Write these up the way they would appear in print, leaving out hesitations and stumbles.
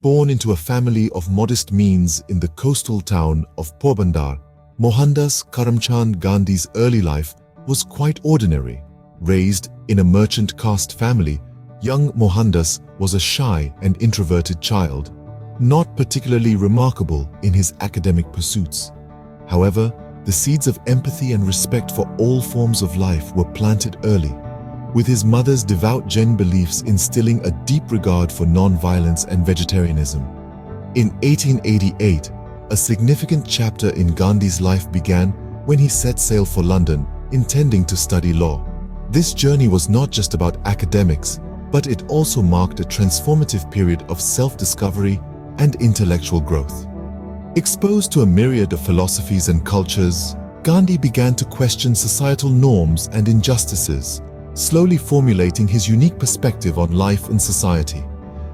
Born into a family of modest means in the coastal town of Porbandar, Mohandas Karamchand Gandhi's early life was quite ordinary. Raised in a merchant caste family, young Mohandas was a shy and introverted child, not particularly remarkable in his academic pursuits. However, the seeds of empathy and respect for all forms of life were planted early, with his mother's devout Jain beliefs instilling a deep regard for non-violence and vegetarianism. In 1888, a significant chapter in Gandhi's life began when he set sail for London, intending to study law. This journey was not just about academics, but it also marked a transformative period of self-discovery and intellectual growth. Exposed to a myriad of philosophies and cultures, Gandhi began to question societal norms and injustices, slowly formulating his unique perspective on life and society.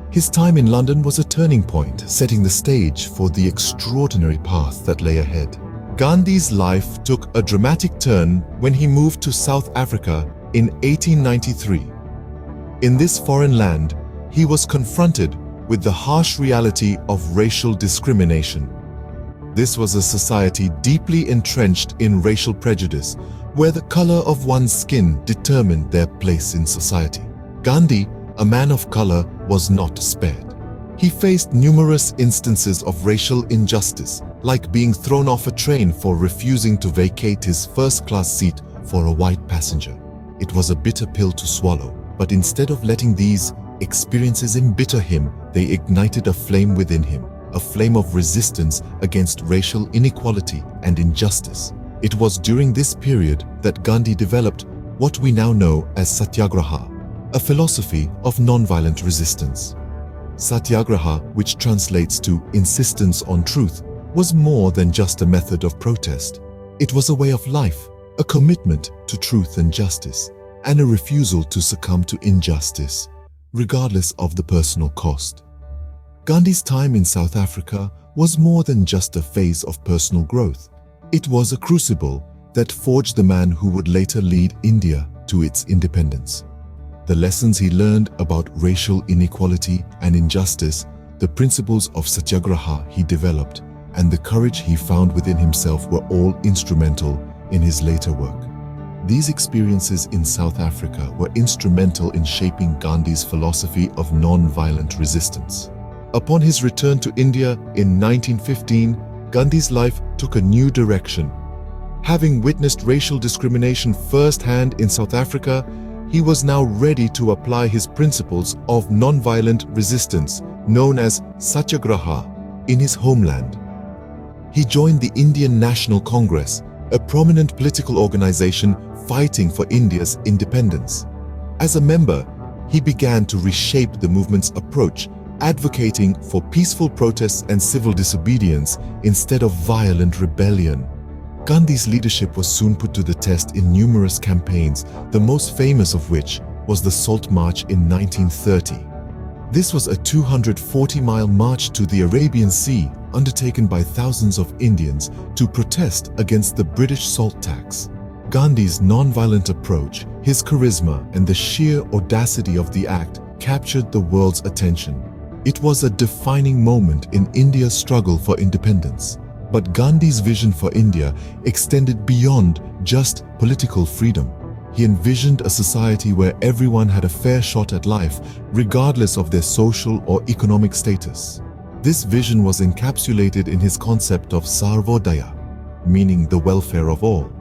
His time in London was a turning point, setting the stage for the extraordinary path that lay ahead. Gandhi's life took a dramatic turn when he moved to South Africa in 1893. In this foreign land, he was confronted with the harsh reality of racial discrimination. This was a society deeply entrenched in racial prejudice, where the color of one's skin determined their place in society. Gandhi, a man of color, was not spared. He faced numerous instances of racial injustice, like being thrown off a train for refusing to vacate his first-class seat for a white passenger. It was a bitter pill to swallow, but instead of letting these experiences embitter him, they ignited a flame within him, a flame of resistance against racial inequality and injustice. It was during this period that Gandhi developed what we now know as Satyagraha, a philosophy of nonviolent resistance. Satyagraha, which translates to insistence on truth, was more than just a method of protest. It was a way of life, a commitment to truth and justice, and a refusal to succumb to injustice, regardless of the personal cost. Gandhi's time in South Africa was more than just a phase of personal growth. It was a crucible that forged the man who would later lead India to its independence. The lessons he learned about racial inequality and injustice, the principles of Satyagraha he developed, and the courage he found within himself were all instrumental in his later work. These experiences in South Africa were instrumental in shaping Gandhi's philosophy of non-violent resistance. Upon his return to India in 1915, Gandhi's life took a new direction. Having witnessed racial discrimination firsthand in South Africa, he was now ready to apply his principles of non-violent resistance, known as Satyagraha, in his homeland. He joined the Indian National Congress, a prominent political organization fighting for India's independence. As a member, he began to reshape the movement's approach, advocating for peaceful protests and civil disobedience instead of violent rebellion. Gandhi's leadership was soon put to the test in numerous campaigns, the most famous of which was the Salt March in 1930. This was a 240-mile march to the Arabian Sea, undertaken by thousands of Indians to protest against the British salt tax. Gandhi's non-violent approach, his charisma, and the sheer audacity of the act captured the world's attention. It was a defining moment in India's struggle for independence. But Gandhi's vision for India extended beyond just political freedom. He envisioned a society where everyone had a fair shot at life, regardless of their social or economic status. This vision was encapsulated in his concept of Sarvodaya, meaning the welfare of all.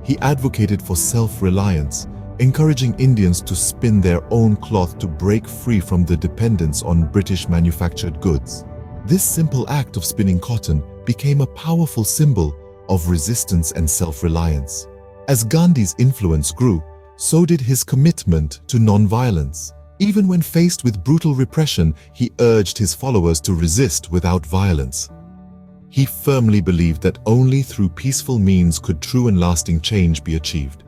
He advocated for self-reliance, encouraging Indians to spin their own cloth to break free from the dependence on British-manufactured goods. This simple act of spinning cotton became a powerful symbol of resistance and self-reliance. As Gandhi's influence grew, so did his commitment to non-violence. Even when faced with brutal repression, he urged his followers to resist without violence. He firmly believed that only through peaceful means could true and lasting change be achieved.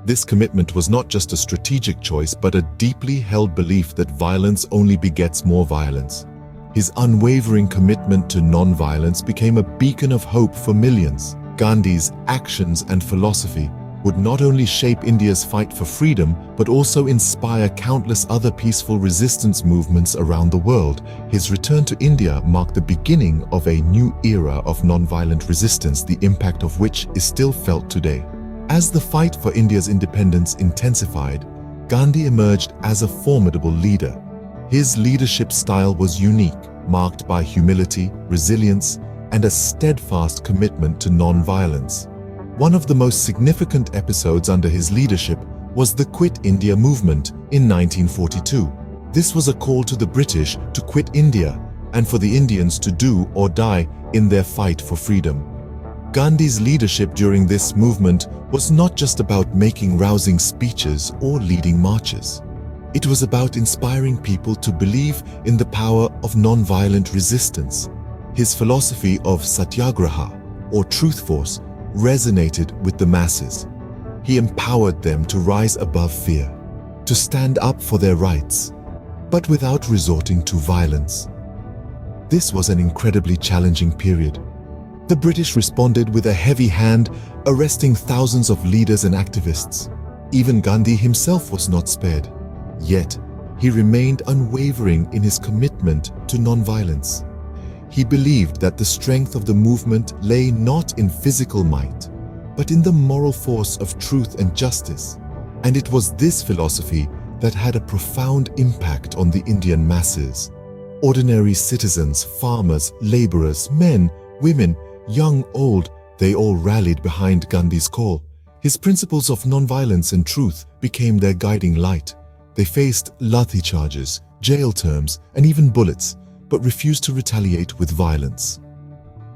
This commitment was not just a strategic choice, but a deeply held belief that violence only begets more violence. His unwavering commitment to non-violence became a beacon of hope for millions. Gandhi's actions and philosophy would not only shape India's fight for freedom, but also inspire countless other peaceful resistance movements around the world. His return to India marked the beginning of a new era of non-violent resistance, the impact of which is still felt today. As the fight for India's independence intensified, Gandhi emerged as a formidable leader. His leadership style was unique, marked by humility, resilience, and a steadfast commitment to non-violence. One of the most significant episodes under his leadership was the Quit India movement in 1942. This was a call to the British to quit India and for the Indians to do or die in their fight for freedom. Gandhi's leadership during this movement was not just about making rousing speeches or leading marches. It was about inspiring people to believe in the power of non-violent resistance. His philosophy of satyagraha, or truth force, resonated with the masses. He empowered them to rise above fear, to stand up for their rights, but without resorting to violence. This was an incredibly challenging period. The British responded with a heavy hand, arresting thousands of leaders and activists. Even Gandhi himself was not spared. Yet, he remained unwavering in his commitment to non-violence. He believed that the strength of the movement lay not in physical might, but in the moral force of truth and justice. And it was this philosophy that had a profound impact on the Indian masses. Ordinary citizens, farmers, laborers, men, women, young, old, they all rallied behind Gandhi's call. His principles of non-violence and truth became their guiding light. They faced lathi charges, jail terms, and even bullets, but refused to retaliate with violence.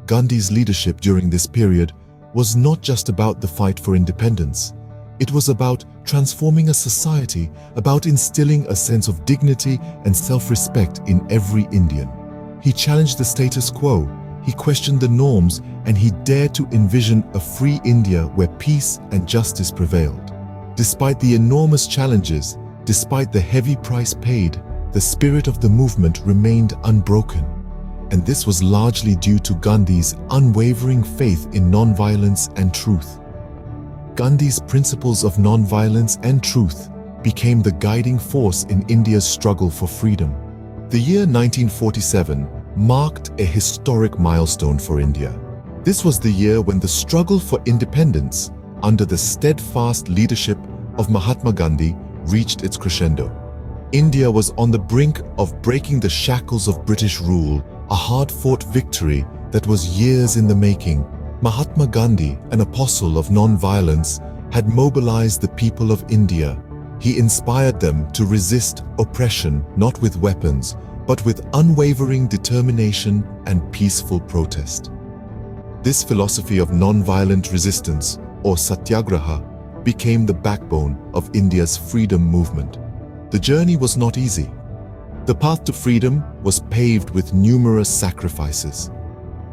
Gandhi's leadership during this period was not just about the fight for independence. It was about transforming a society, about instilling a sense of dignity and self-respect in every Indian. He challenged the status quo, he questioned the norms, and he dared to envision a free India where peace and justice prevailed. Despite the enormous challenges, despite the heavy price paid, the spirit of the movement remained unbroken. And this was largely due to Gandhi's unwavering faith in non-violence and truth. Gandhi's principles of non-violence and truth became the guiding force in India's struggle for freedom. The year 1947 marked a historic milestone for India. This was the year when the struggle for independence, under the steadfast leadership of Mahatma Gandhi, reached its crescendo. India was on the brink of breaking the shackles of British rule, a hard-fought victory that was years in the making. Mahatma Gandhi, an apostle of non-violence, had mobilized the people of India. He inspired them to resist oppression not with weapons, but with unwavering determination and peaceful protest. This philosophy of non-violent resistance, or satyagraha, became the backbone of India's freedom movement. The journey was not easy. The path to freedom was paved with numerous sacrifices.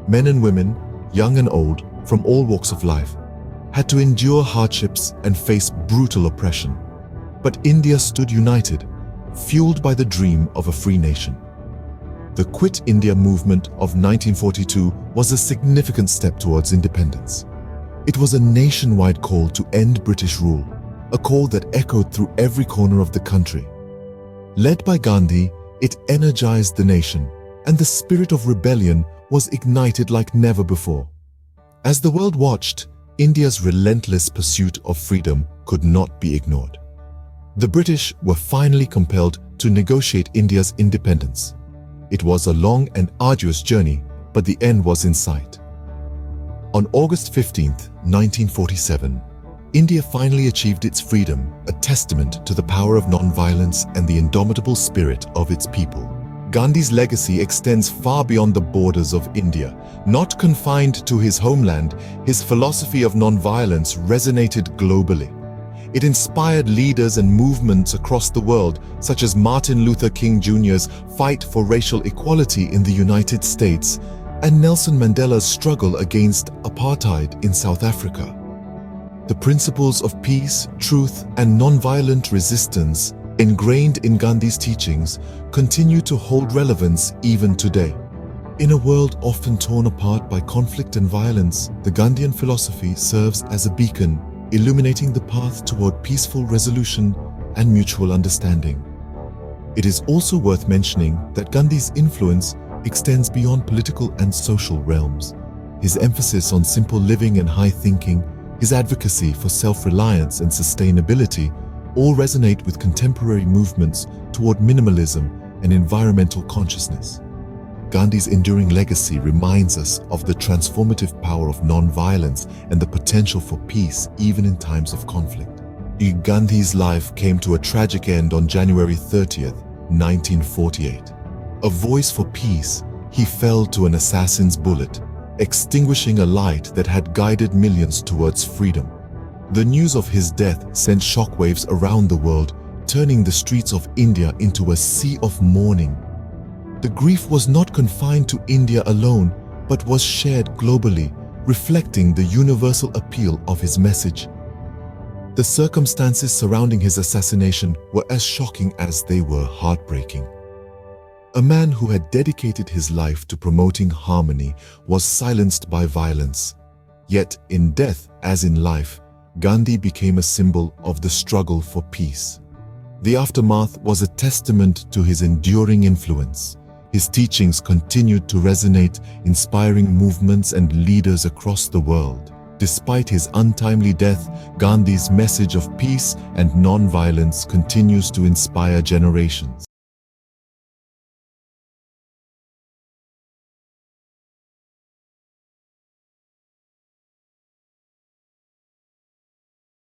Men and women, young and old, from all walks of life, had to endure hardships and face brutal oppression. But India stood united, fueled by the dream of a free nation. The Quit India movement of 1942 was a significant step towards independence. It was a nationwide call to end British rule, a call that echoed through every corner of the country. Led by Gandhi, it energized the nation, and the spirit of rebellion was ignited like never before. As the world watched, India's relentless pursuit of freedom could not be ignored. The British were finally compelled to negotiate India's independence. It was a long and arduous journey, but the end was in sight. On August 15, 1947, India finally achieved its freedom, a testament to the power of non-violence and the indomitable spirit of its people. Gandhi's legacy extends far beyond the borders of India. Not confined to his homeland, his philosophy of non-violence resonated globally. It inspired leaders and movements across the world, such as Martin Luther King Jr.'s fight for racial equality in the United States and Nelson Mandela's struggle against apartheid in South Africa. The principles of peace, truth, and non-violent resistance ingrained in Gandhi's teachings continue to hold relevance even today. In a world often torn apart by conflict and violence, the Gandhian philosophy serves as a beacon, illuminating the path toward peaceful resolution and mutual understanding. It is also worth mentioning that Gandhi's influence extends beyond political and social realms. His emphasis on simple living and high thinking, his advocacy for self-reliance and sustainability all resonate with contemporary movements toward minimalism and environmental consciousness. Gandhi's enduring legacy reminds us of the transformative power of non-violence and the potential for peace even in times of conflict. Gandhi's life came to a tragic end on January 30th, 1948. A voice for peace, he fell to an assassin's bullet, extinguishing a light that had guided millions towards freedom. The news of his death sent shockwaves around the world, turning the streets of India into a sea of mourning. The grief was not confined to India alone, but was shared globally, reflecting the universal appeal of his message. The circumstances surrounding his assassination were as shocking as they were heartbreaking. A man who had dedicated his life to promoting harmony was silenced by violence. Yet, in death as in life, Gandhi became a symbol of the struggle for peace. The aftermath was a testament to his enduring influence. His teachings continued to resonate, inspiring movements and leaders across the world. Despite his untimely death, Gandhi's message of peace and non-violence continues to inspire generations.